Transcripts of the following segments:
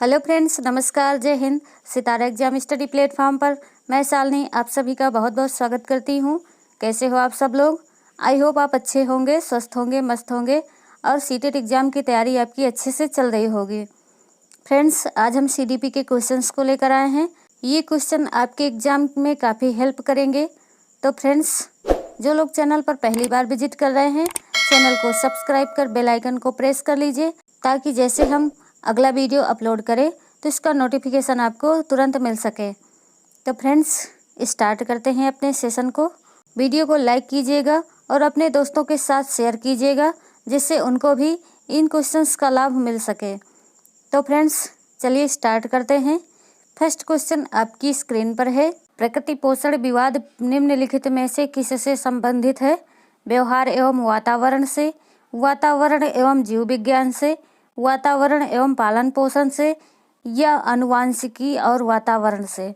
Hello friends, नमस्कार, जय हिंद। सितारा exam study platform पर मैं शालिनी आप सभी का बहुत बहुत स्वागत करती हूँ। कैसे हो आप सब लोग? आई होप आप अच्छे होंगे, स्वस्थ होंगे, मस्त होंगे और सीटेट एग्ज़ाम की तैयारी आपकी अच्छे से चल रही होगी। फ्रेंड्स, आज हम सीडीपी के क्वेश्चंस को लेकर आए हैं। ये क्वेश्चन आपके एग्ज़ाम में काफ़ी हेल्प करेंगे। तो फ्रेंड्स, जो लोग चैनल पर पहली बार विजिट कर रहे हैं, चैनल को सब्सक्राइब कर बेल आइकन को प्रेस कर लीजिए, ताकि जैसे हम अगला वीडियो अपलोड करें तो इसका नोटिफिकेशन आपको तुरंत मिल सके। तो फ्रेंड्स, स्टार्ट करते हैं अपने सेशन को। वीडियो को लाइक कीजिएगा और अपने दोस्तों के साथ शेयर कीजिएगा, जिससे उनको भी इन क्वेश्चंस का लाभ मिल सके। तो फ्रेंड्स, चलिए स्टार्ट करते हैं। फर्स्ट क्वेश्चन आपकी स्क्रीन पर है। प्रकृति पोषण विवाद निम्नलिखित में से किससे संबंधित है? व्यवहार एवं वातावरण से, वातावरण एवं जीव विज्ञान से, वातावरण एवं पालन पोषण से, या आनुवांशिकी और वातावरण से।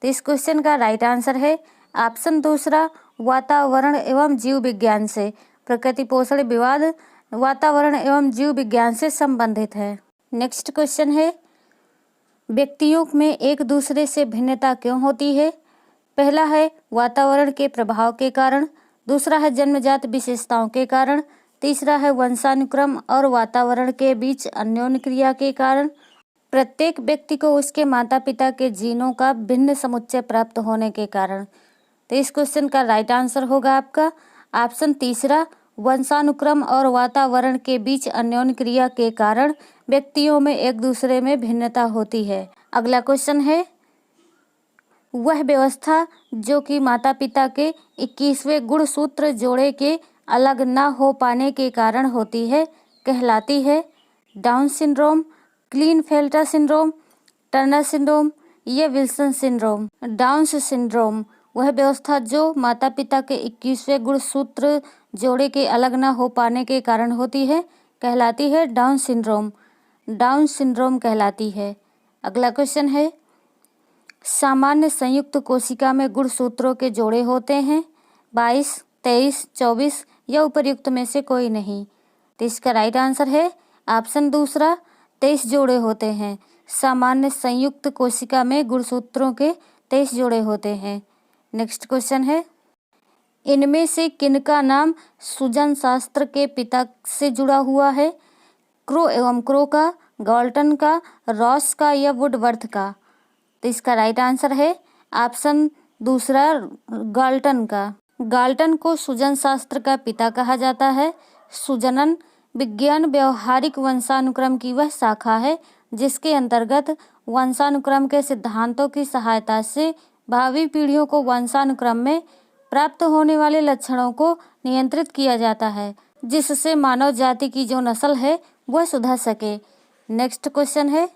तो इस क्वेश्चन का राइट आंसर है ऑप्शन दूसरा, वातावरण एवं जीव विज्ञान से। प्रकृति पोषण विवाद वातावरण एवं जीव विज्ञान से संबंधित है। नेक्स्ट क्वेश्चन है, व्यक्तियों में एक दूसरे से भिन्नता क्यों होती है? पहला है वातावरण के प्रभाव के कारण, दूसरा है जन्मजात विशेषताओं के कारण, तीसरा है वंशानुक्रम और वातावरण के बीच अन्योन्य क्रिया के कारण। प्रत्येक व्यक्ति को उसके माता पिता के जीनों का भिन्न समुच्चय प्राप्त होने के कारण। तो इस क्वेश्चन का राइट आंसर होगा आपका ऑप्शन तीसरा, वंशानुक्रम और वातावरण के बीच अन्योन्य क्रिया के कारण व्यक्तियों में एक दूसरे में भिन्नता होती है। अगला क्वेश्चन है, वह व्यवस्था जो कि माता पिता के 21वें गुणसूत्र जोड़े के अलग न हो पाने के कारण होती है, कहलाती है Down syndrome, Klinefelter syndrome, Turner syndrome या विल्सन सिंड्रोम। डाउन सिंड्रोम वह व्यवस्था जो माता पिता के 21वें गुणसूत्र जोड़े के अलग न हो पाने के कारण होती है, कहलाती है डाउन सिंड्रोम। डाउन सिंड्रोम कहलाती है। अगला क्वेश्चन है, सामान्य संयुक्त कोशिका में गुणसूत्रों के जोड़े होते हैं 22, 23, 24 या उपर्युक्त में से कोई नहीं। तो इसका राइट आंसर है ऑप्शन दूसरा, 23 जोड़े होते हैं। सामान्य संयुक्त कोशिका में गुणसूत्रों के 23 जोड़े होते हैं। नेक्स्ट क्वेश्चन है, इनमें से किनका नाम सुजन शास्त्र के पिता से जुड़ा हुआ है? क्रो एवं क्रो का, गॉल्टन का, रॉस का या वुडवर्थ का? तो इसका राइट आंसर है ऑप्शन दूसरा, गाल्टन का। गाल्टन को सुजन शास्त्र का पिता कहा जाता है। सुजनन विज्ञान व्यवहारिक वंशानुक्रम की वह शाखा है जिसके अंतर्गत वंशानुक्रम के सिद्धांतों की सहायता से भावी पीढ़ियों को वंशानुक्रम में प्राप्त होने वाले लक्षणों को नियंत्रित किया जाता है, जिससे मानव जाति की जो नस्ल है वह सुधर सके। नेक्स्ट क्वेश्चन है,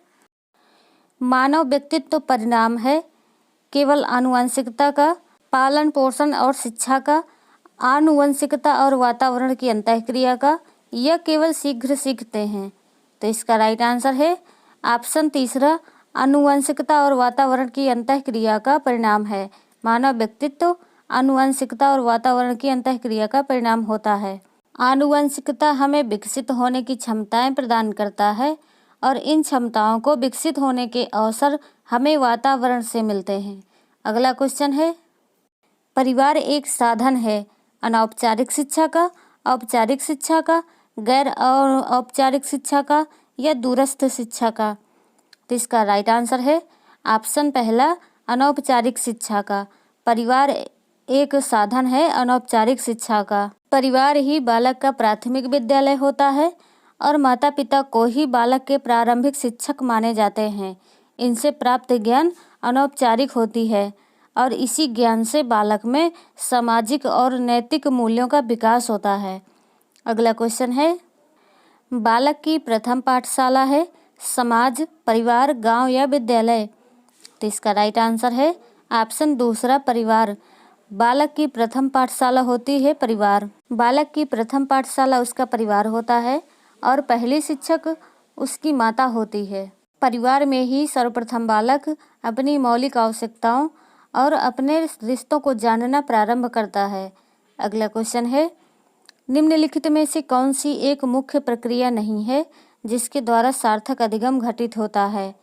मानव व्यक्तित्व परिणाम है केवल आनुवंशिकता का, पालन पोषण और शिक्षा का, आनुवंशिकता और वातावरण की अंतःक्रिया का, या केवल शीघ्र सीखते हैं? तो इसका राइट आंसर है ऑप्शन तीसरा, आनुवंशिकता और वातावरण की अंतःक्रिया का परिणाम है। मानव व्यक्तित्व आनुवंशिकता और वातावरण की अंतःक्रिया का परिणाम होता है। आनुवंशिकता हमें विकसित होने की क्षमताएं प्रदान करता है और इन क्षमताओं को विकसित होने के अवसर हमें वातावरण से मिलते हैं। अगला क्वेश्चन है, परिवार एक साधन है अनौपचारिक शिक्षा का, औपचारिक शिक्षा का, गैर औपचारिक शिक्षा का या दूरस्थ शिक्षा का? तो इसका राइट आंसर है ऑप्शन पहला, अनौपचारिक शिक्षा का। परिवार एक साधन है अनौपचारिक शिक्षा का। परिवार ही बालक का प्राथमिक विद्यालय होता है और माता पिता को ही बालक के प्रारंभिक शिक्षक माने जाते हैं। इनसे प्राप्त ज्ञान अनौपचारिक होती है और इसी ज्ञान से बालक में सामाजिक और नैतिक मूल्यों का विकास होता है। अगला क्वेश्चन है, बालक की प्रथम पाठशाला है समाज, परिवार, गांव या विद्यालय? तो इसका राइट आंसर है ऑप्शन दूसरा, परिवार। बालक की प्रथम पाठशाला होती है परिवार। बालक की प्रथम पाठशाला उसका परिवार होता है और पहली शिक्षक उसकी माता होती है। परिवार में ही सर्वप्रथम बालक अपनी मौलिक आवश्यकताओं और अपने रिश्तों को जानना प्रारंभ करता है। अगला क्वेश्चन है, निम्नलिखित में से कौन सी एक मुख्य प्रक्रिया नहीं है जिसके द्वारा सार्थक अधिगम घटित होता है।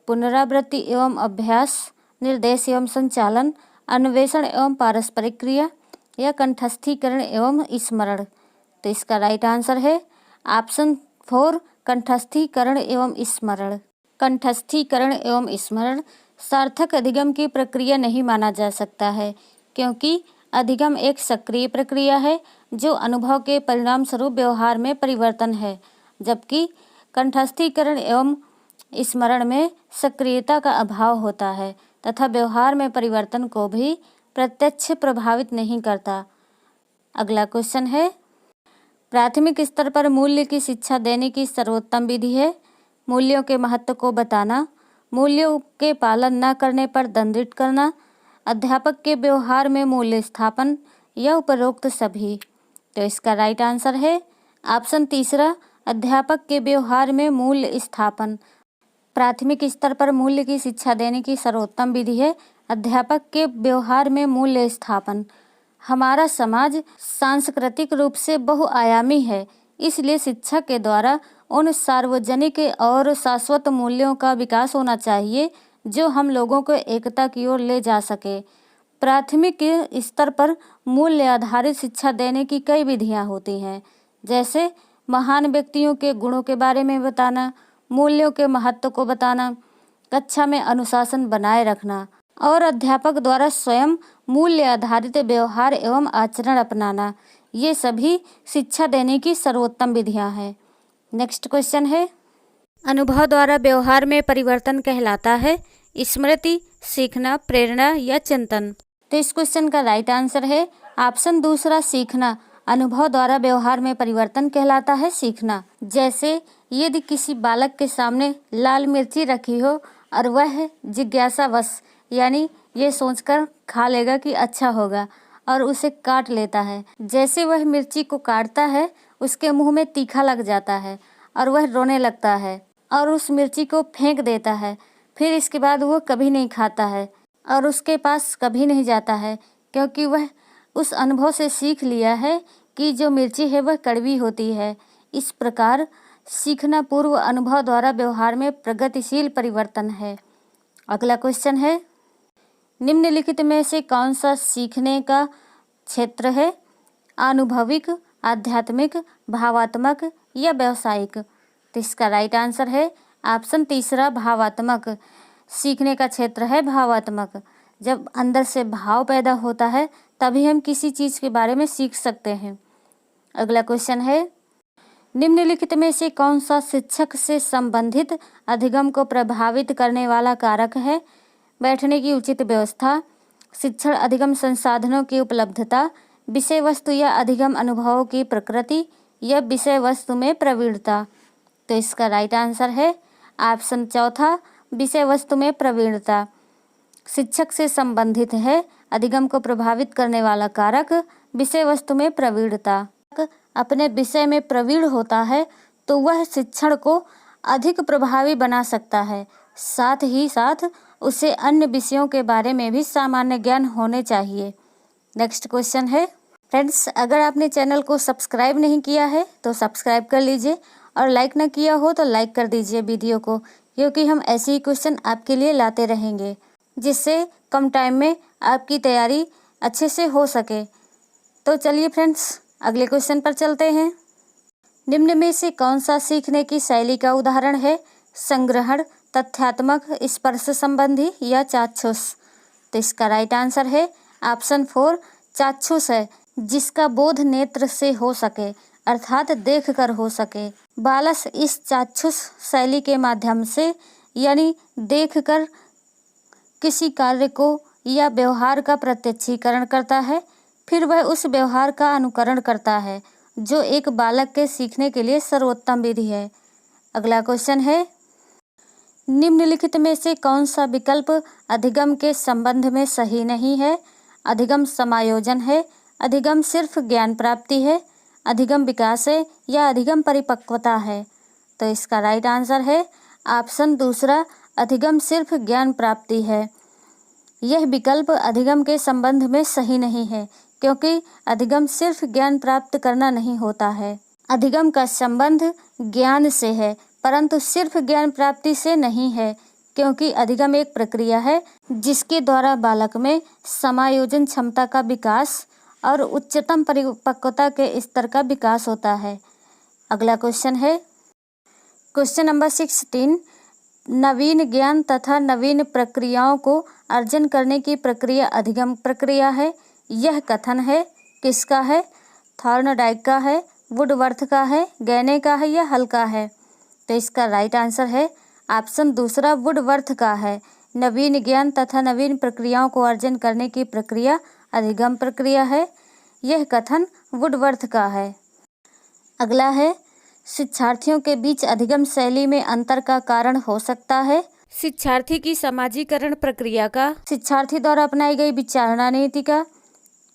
पुनरावृत्ति एवं अभ्यास, निर्देश एवं संचालन, अन्वेषण एवं पारस्परिक क्रिया या कंठस्थीकरण एवं स्मरण। तो इसका राइट आंसर है ऑप्शन 4 कंठस्थीकरण एवं स्मरण। कंठस्थीकरण एवं स्मरण सार्थक अधिगम की प्रक्रिया नहीं माना जा सकता है, क्योंकि अधिगम एक सक्रिय प्रक्रिया है जो अनुभव के परिणाम स्वरूप व्यवहार में परिवर्तन है, जबकि कंठस्थीकरण एवं स्मरण में सक्रियता का अभाव होता है तथा व्यवहार में परिवर्तन को भी प्रत्यक्ष प्रभावित नहीं करता। अगला क्वेश्चन है, प्राथमिक स्तर पर मूल्य की शिक्षा देने की सर्वोत्तम विधि है। मूल्यों के महत्व को बताना, मूल्यों के पालन न करने पर दंडित करना, अध्यापक के व्यवहार में मूल्य स्थापन या उपरोक्त सभी। तो इसका राइट आंसर है ऑप्शन 3 अध्यापक के व्यवहार में मूल्य स्थापन। प्राथमिक स्तर पर मूल्य की शिक्षा देने की सर्वोत्तम विधि है अध्यापक के व्यवहार में मूल्य स्थापन। हमारा समाज सांस्कृतिक रूप से बहुआयामी है, इसलिए शिक्षा के द्वारा उन सार्वजनिक और शाश्वत मूल्यों का विकास होना चाहिए जो हम लोगों को एकता की ओर ले जा सके। प्राथमिक स्तर पर मूल्य आधारित शिक्षा देने की कई विधियां होती हैं, जैसे महान व्यक्तियों के गुणों के बारे में बताना, मूल्यों के महत्व को बताना, कक्षा में अनुशासन बनाए रखना और अध्यापक द्वारा स्वयं मूल्य आधारित व्यवहार एवं आचरण अपनाना। ये सभी शिक्षा देने की सर्वोत्तम विधियां हैं। नेक्स्ट क्वेश्चन है, अनुभव द्वारा व्यवहार में परिवर्तन कहलाता है स्मृति, सीखना, प्रेरणा या चिंतन। तो इस क्वेश्चन का राइट आंसर है ऑप्शन 2 सीखना। अनुभव द्वारा व्यवहार में परिवर्तन कहलाता है सीखना। जैसे यदि किसी बालक के सामने लाल मिर्ची रखी हो और वह जिज्ञासावश यानी ये सोचकर खा लेगा कि अच्छा होगा और उसे काट लेता है, जैसे वह मिर्ची को काटता है उसके मुंह में तीखा लग जाता है और वह रोने लगता है और उस मिर्ची को फेंक देता है। फिर इसके बाद वो कभी नहीं खाता है और उसके पास कभी नहीं जाता है, क्योंकि वह उस अनुभव से सीख लिया है कि जो मिर्ची है वह कड़वी होती है। इस प्रकार सीखना पूर्व अनुभव द्वारा व्यवहार में प्रगतिशील परिवर्तन है। अगला क्वेश्चन है, निम्नलिखित में से कौन सा सीखने का क्षेत्र है? अनुभविक, आध्यात्मिक, भावात्मक या व्यावसायिक। तो इसका राइट आंसर है ऑप्शन 3 भावात्मक। सीखने का क्षेत्र है भावात्मक। जब अंदर से भाव पैदा होता है तभी हम किसी चीज़ के बारे में सीख सकते हैं। अगला क्वेश्चन है, निम्नलिखित में से कौन सा शिक्षक से संबंधित अधिगम को प्रभावित करने वाला कारक है? बैठने की उचित व्यवस्था, शिक्षण अधिगम संसाधनों की उपलब्धता, विषय वस्तु या अधिगम अनुभवों की प्रकृति या विषय वस्तु में प्रवीणता। तो इसका राइट आंसर है ऑप्शन 4 विषय वस्तु में प्रवीणता। शिक्षक से संबंधित है अधिगम को प्रभावित करने वाला कारक विषय वस्तु में प्रवीणता। अपने विषय में प्रवीण होता है तो वह शिक्षण को अधिक प्रभावी बना सकता है। साथ ही साथ उसे अन्य विषयों के बारे में भी सामान्य ज्ञान होने चाहिए। नेक्स्ट क्वेश्चन है, फ्रेंड्स अगर आपने चैनल को सब्सक्राइब नहीं किया है तो सब्सक्राइब कर लीजिए और लाइक ना किया हो तो लाइक कर दीजिए वीडियो को, क्योंकि हम ऐसे ही क्वेश्चन आपके लिए लाते रहेंगे जिससे कम टाइम में आपकी तैयारी अच्छे से हो सके। तो चलिए फ्रेंड्स अगले क्वेश्चन पर चलते हैं। निम्न में से कौन सा सीखने की शैली का उदाहरण है? संग्रहण, तथ्यात्मक, स्पर्श संबंधी या चाक्षुष। तो इसका राइट आंसर है ऑप्शन 4 चाक्षुष है, जिसका बोध नेत्र से हो सके अर्थात देखकर हो सके। बालक इस चाक्षुष शैली के माध्यम से यानी देखकर किसी कार्य को या व्यवहार का प्रत्यक्षीकरण करता है, फिर वह उस व्यवहार का अनुकरण करता है, जो एक बालक के सीखने के लिए सर्वोत्तम विधि है। अगला क्वेश्चन है, निम्नलिखित में से कौन सा विकल्प अधिगम के संबंध में सही नहीं है? अधिगम समायोजन है, अधिगम सिर्फ ज्ञान प्राप्ति है, अधिगम विकास है या अधिगम परिपक्वता है। तो इसका राइट आंसर है ऑप्शन 2 अधिगम सिर्फ ज्ञान प्राप्ति है। यह विकल्प अधिगम के संबंध में सही नहीं है, क्योंकि अधिगम सिर्फ ज्ञान प्राप्त करना नहीं होता है। अधिगम का संबंध ज्ञान से है, परंतु सिर्फ ज्ञान प्राप्ति से नहीं है, क्योंकि अधिगम एक प्रक्रिया है जिसके द्वारा बालक में समायोजन क्षमता का विकास और उच्चतम परिपक्वता के स्तर का विकास होता है। अगला क्वेश्चन है क्वेश्चन नंबर 16। नवीन ज्ञान तथा नवीन प्रक्रियाओं को अर्जन करने की प्रक्रिया अधिगम प्रक्रिया है। यह कथन है किसका है? थॉर्नडाइक का है, वुडवर्थ का है, गैने का है या हल का है? तो इसका राइट आंसर है ऑप्शन दूसरा, वुडवर्थ का है। नवीन ज्ञान तथा नवीन प्रक्रियाओं को अर्जन करने की प्रक्रिया अधिगम प्रक्रिया है। यह कथन वुडवर्थ का है। अगला है शिक्षार्थियों के बीच अधिगम शैली में अंतर का कारण हो सकता है। शिक्षार्थी की समाजीकरण प्रक्रिया का, शिक्षार्थी द्वारा अपनाई गई विचारणा नीति का,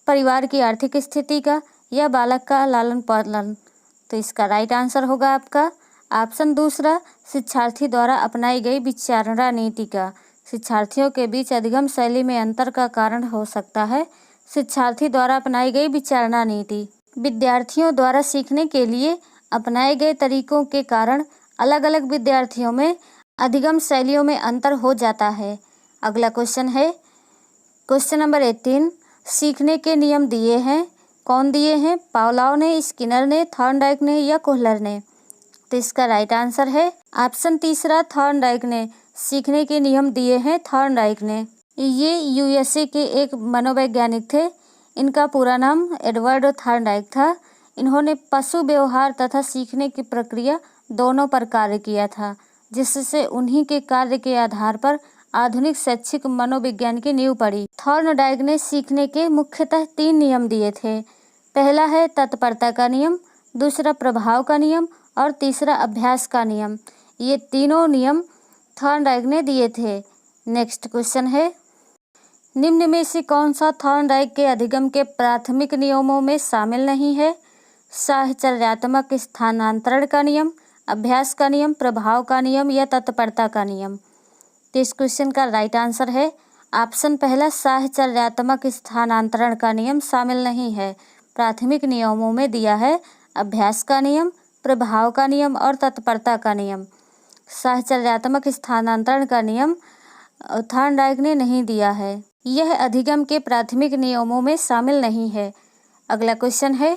परिवार की आर्थिक स्थिति का या बालक का लालन पालन। तो इसका राइट आंसर होगा आपका ऑप्शन दूसरा, शिक्षार्थी द्वारा अपनाई गई विचारणा नीति का। शिक्षार्थियों के बीच अधिगम शैली में अंतर का कारण हो सकता है शिक्षार्थी द्वारा अपनाई गई विचारणा नीति। विद्यार्थियों द्वारा सीखने के लिए अपनाए गए तरीकों के कारण अलग अलग विद्यार्थियों में अधिगम शैलियों में अंतर हो जाता है। अगला क्वेश्चन है क्वेश्चन नंबर 18। सीखने के नियम दिए हैं, कौन दिए हैं? पावलोव ने, स्किनर ने, थॉर्नडाइक ने या कोहलर ने? तो इसका राइट आंसर है ऑप्शन तीसरा, थॉर्नडाइक ने। सीखने के नियम दिए हैं थॉर्नडाइक ने। ये यूएसए के एक मनोवैज्ञानिक थे। इनका पूरा नाम एडवर्ड थॉर्नडाइक था। इन्होंने पशु व्यवहार तथा सीखने की प्रक्रिया दोनों पर कार्य किया था, जिससे उन्हीं के कार्य के आधार पर आधुनिक शैक्षिक मनोविज्ञान की नींव पड़ी। थॉर्नडाइक ने सीखने के मुख्यतः 3 नियम दिए थे। पहला है तत्परता का नियम, दूसरा प्रभाव का नियम और तीसरा अभ्यास का नियम। ये तीनों नियम थॉर्नडाइक ने दिए थे। नेक्स्ट क्वेश्चन है निम्न में से कौन सा थॉर्नडाइक के अधिगम के प्राथमिक नियमों में शामिल नहीं है? साहचर्यात्मक स्थानांतरण का नियम, अभ्यास का नियम, प्रभाव का नियम या तत्परता का नियम? तो इस क्वेश्चन का राइट आंसर है ऑप्शन पहला, साहचर्यात्मक स्थानांतरण का नियम शामिल नहीं है। प्राथमिक नियमों में दिया है अभ्यास का नियम, प्रभाव का नियम और तत्परता का नियम। साहचर्यात्मक स्थानांतरण का नियम थॉर्नडाइक ने नहीं दिया है। यह अधिगम के प्राथमिक नियमों में शामिल नहीं है। अगला क्वेश्चन है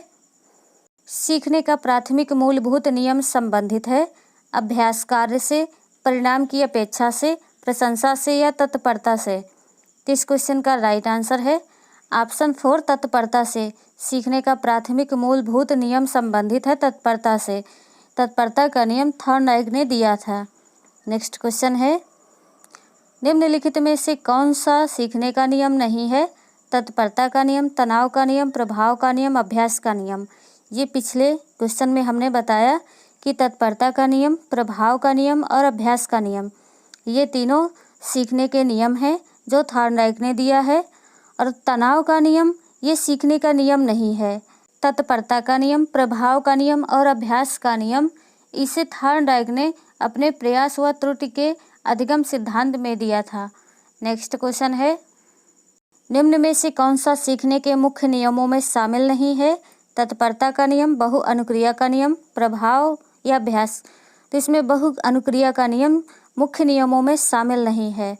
सीखने का प्राथमिक मूलभूत नियम संबंधित है अभ्यास कार्य से, परिणाम की अपेक्षा से, प्रशंसा से या तत्परता से? तो इस क्वेश्चन का राइट आंसर है ऑप्शन 4, तत्परता से। सीखने का प्राथमिक मूलभूत नियम संबंधित है तत्परता से। तत्परता का नियम थॉर्नडाइक ने दिया था। नेक्स्ट क्वेश्चन है निम्नलिखित में से कौन सा सीखने का नियम नहीं है? तत्परता का नियम, तनाव का नियम, प्रभाव का नियम, अभ्यास का नियम। ये पिछले क्वेश्चन में हमने बताया कि तत्परता का नियम, प्रभाव का नियम और अभ्यास का नियम, ये तीनों सीखने के नियम हैं जो थॉर्नडाइक ने दिया है। और तनाव का नियम ये सीखने का नियम नहीं है। तत्परता का नियम, प्रभाव का नियम और अभ्यास का नियम इसे थॉर्नडाइक ने अपने प्रयास व त्रुटि के अधिगम सिद्धांत में दिया था। नेक्स्ट क्वेश्चन है निम्न में से कौन सा सीखने के मुख्य नियमों में शामिल नहीं है? तत्परता का नियम, बहु अनुक्रिया का नियम, प्रभाव या अभ्यास? तो इसमें बहु अनुक्रिया का नियम मुख्य नियमों में शामिल नहीं है।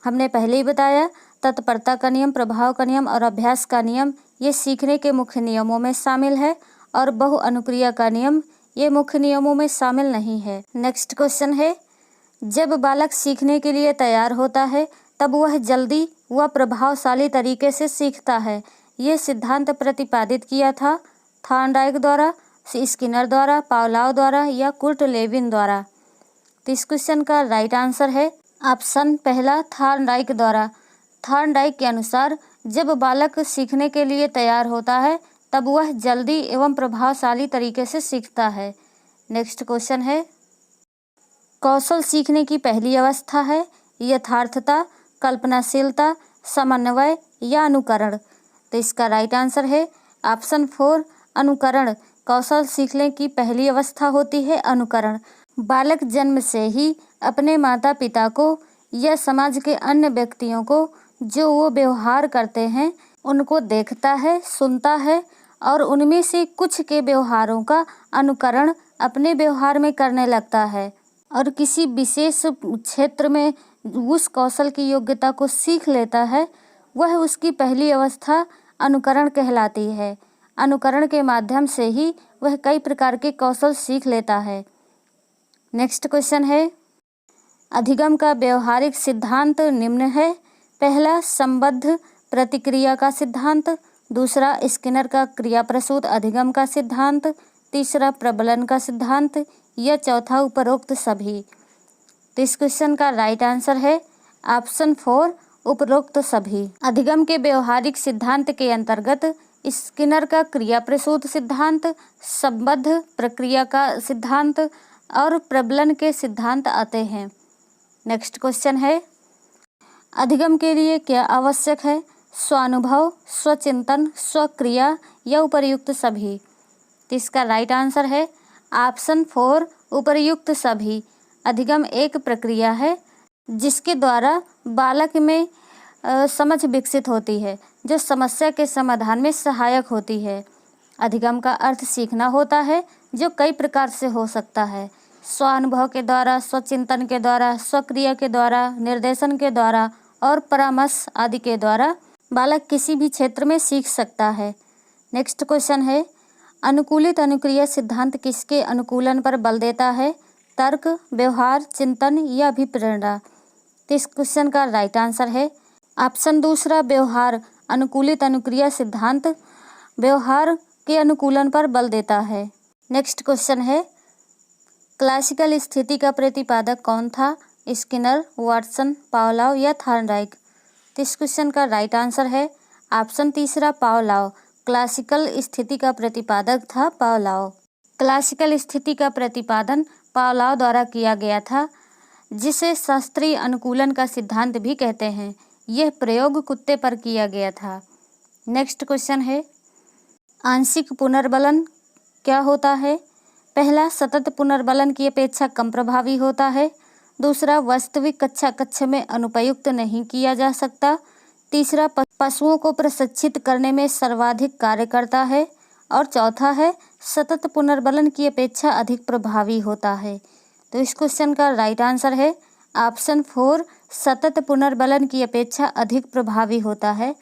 हमने पहले ही बताया तत्परता का नियम, प्रभाव का नियम और अभ्यास का नियम ये सीखने के मुख्य नियमों में शामिल है और बहु अनुक्रिया का नियम ये मुख्य नियमों में शामिल नहीं है। नेक्स्ट क्वेश्चन है जब बालक सीखने के लिए तैयार होता है तब वह जल्दी व प्रभावशाली तरीके से सीखता है। ये सिद्धांत प्रतिपादित किया था थॉर्नडाइक द्वारा, स्किनर द्वारा, पावलोव द्वारा या कुर्ट लेविन द्वारा? तो इस क्वेश्चन का राइट आंसर है ऑप्शन पहला, थॉर्नडाइक द्वारा। थॉर्नडाइक के अनुसार जब बालक सीखने के लिए तैयार होता है तब वह जल्दी एवं प्रभावशाली तरीके से सीखता है। नेक्स्ट क्वेश्चन है कौशल सीखने की पहली अवस्था है यथार्थता, कल्पनाशीलता, समन्वय या अनुकरण? तो इसका राइट आंसर है ऑप्शन 4, अनुकरण। कौशल सीखने की पहली अवस्था होती है अनुकरण। बालक जन्म से ही अपने माता पिता को या समाज के अन्य व्यक्तियों को जो वो व्यवहार करते हैं उनको देखता है, सुनता है और उनमें से कुछ के व्यवहारों का अनुकरण अपने व्यवहार में करने लगता है। और किसी विशेष क्षेत्र में उस कौशल की योग्यता को सीख लेता है, वह उसकी पहली अवस्था अनुकरण कहलाती है। अनुकरण के माध्यम से ही वह कई प्रकार के कौशल सीख लेता है। नेक्स्ट क्वेश्चन है, अधिगम का व्यवहारिक सिद्धांत निम्न है। पहला, संबद्ध प्रतिक्रिया का सिद्धांत। दूसरा, स्किनर का क्रियाप्रसूत अधिगम का सिद्धांत। तीसरा, प्रबलन का सिद्धांत। या चौथा, उपरोक्त सभी। तो इस क्वेश्चन का राइट आंसर है ऑप्शन 4, उपरोक्त सभी। अधिगम के व्यवहारिक सिद्धांत के अंतर्गत स्किनर का क्रियाप्रसूत सिद्धांत, संबद्ध प्रक्रिया का सिद्धांत और प्रबलन के सिद्धांत आते हैं। नेक्स्ट क्वेश्चन है, अधिगम के लिए क्या आवश्यक है? स्वानुभव, स्वचिंतन, स्वक्रिया या उपर्युक्त सभी। तो इसका राइट आंसर है ऑप्शन 4, उपर्युक्त सभी। अधिगम एक प्रक्रिया है जिसके द्वारा बालक में समझ विकसित होती है, जो समस्या के समाधान में सहायक होती है। अधिगम का अर्थ सीखना होता है, जो कई प्रकार से हो सकता है। स्वानुभव के द्वारा, स्वचिंतन के द्वारा, स्वक्रिया के द्वारा, निर्देशन के द्वारा और परामर्श आदि के द्वारा बालक किसी भी क्षेत्र में सीख सकता है। नेक्स्ट क्वेश्चन है, अनुकूलित अनुक्रिया सिद्धांत किसके अनुकूलन पर बल देता है? तर्क, व्यवहार, चिंतन या अभिप्रेरणा। तो इस क्वेश्चन का राइट आंसर है ऑप्शन दूसरा, व्यवहार। अनुकूलित अनुक्रिया सिद्धांत व्यवहार के अनुकूलन पर बल देता है। नेक्स्ट क्वेश्चन है, क्लासिकल स्थिति का प्रतिपादक कौन था? स्किनर, वाटसन, पावलोव या थॉर्नडाइक। तो इस क्वेश्चन का राइट आंसर है ऑप्शन तीसरा, पावलोव। क्लासिकल स्थिति का प्रतिपादक था पावलोव। क्लासिकल स्थिति का प्रतिपादन पावलोव द्वारा किया गया था, जिसे शास्त्रीय अनुकूलन का सिद्धांत भी कहते हैं। यह प्रयोग कुत्ते पर किया गया था। नेक्स्ट क्वेश्चन है, आंशिक पुनर्बलन क्या होता है? पहला, सतत पुनर्बलन की अपेक्षा कम प्रभावी होता है। दूसरा, वास्तविक कक्षा में अनुपयुक्त नहीं किया जा सकता। तीसरा, पशुओं को प्रशिक्षित करने में सर्वाधिक कार्य करता है। और चौथा है, सतत पुनर्बलन की अपेक्षा अधिक प्रभावी होता है। तो इस क्वेश्चन का राइट आंसर है ऑप्शन 4, सतत पुनर्बलन की अपेक्षा अधिक प्रभावी होता है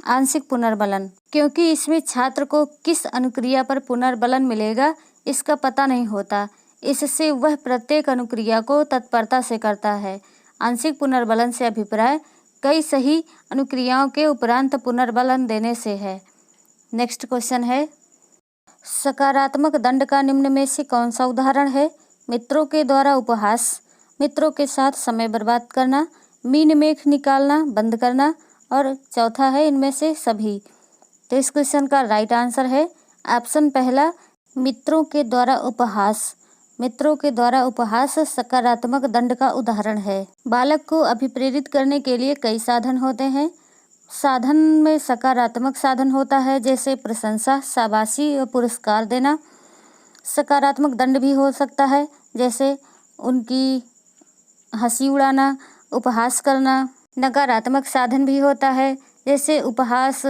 आंशिक पुनर्बलन, क्योंकि इसमें छात्र को किस अनुक्रिया पर पुनर्बलन मिलेगा इसका पता नहीं होता। इससे वह प्रत्येक अनुक्रिया को तत्परता से करता है। आंशिक पुनर्बलन से अभिप्राय कई सही अनुक्रियाओं के उपरांत पुनर्बलन देने से है। नेक्स्ट क्वेश्चन है, सकारात्मक दंड का निम्न में से कौन सा उदाहरण है? मित्रों के द्वारा उपहास, मित्रों के साथ समय बर्बाद करना, मीन मेख निकालना बंद करना और चौथा है इनमें से सभी। तो इस क्वेश्चन का राइट आंसर है ऑप्शन पहला, मित्रों के द्वारा उपहास। मित्रों के द्वारा उपहास सकारात्मक दंड का उदाहरण है। बालक को अभिप्रेरित करने के लिए कई साधन होते हैं। साधन में सकारात्मक साधन होता है, जैसे प्रशंसा, शाबाशी और पुरस्कार देना। सकारात्मक दंड भी हो सकता है, जैसे उनकी हंसी उड़ाना, उपहास करना। नकारात्मक साधन भी होता है, जैसे उपहास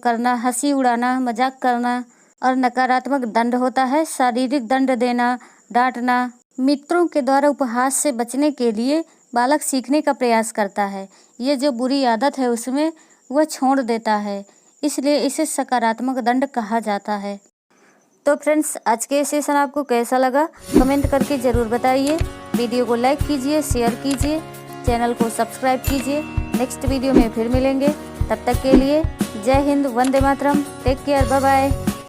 करना, हंसी उड़ाना, मजाक करना। और नकारात्मक दंड होता है शारीरिक दंड देना, डांटना। मित्रों के द्वारा उपहास से बचने के लिए बालक सीखने का प्रयास करता है। ये जो बुरी आदत है उसमें वह छोड़ देता है, इसलिए इसे सकारात्मक दंड कहा जाता है। तो फ्रेंड्स, आज के सेशन आपको कैसा लगा कमेंट करके ज़रूर बताइए। वीडियो को लाइक कीजिए, शेयर कीजिए, चैनल को सब्सक्राइब कीजिए। नेक्स्ट वीडियो में फिर मिलेंगे, तब तक के लिए जय Hind, Vande Mataram, take care, bye bye.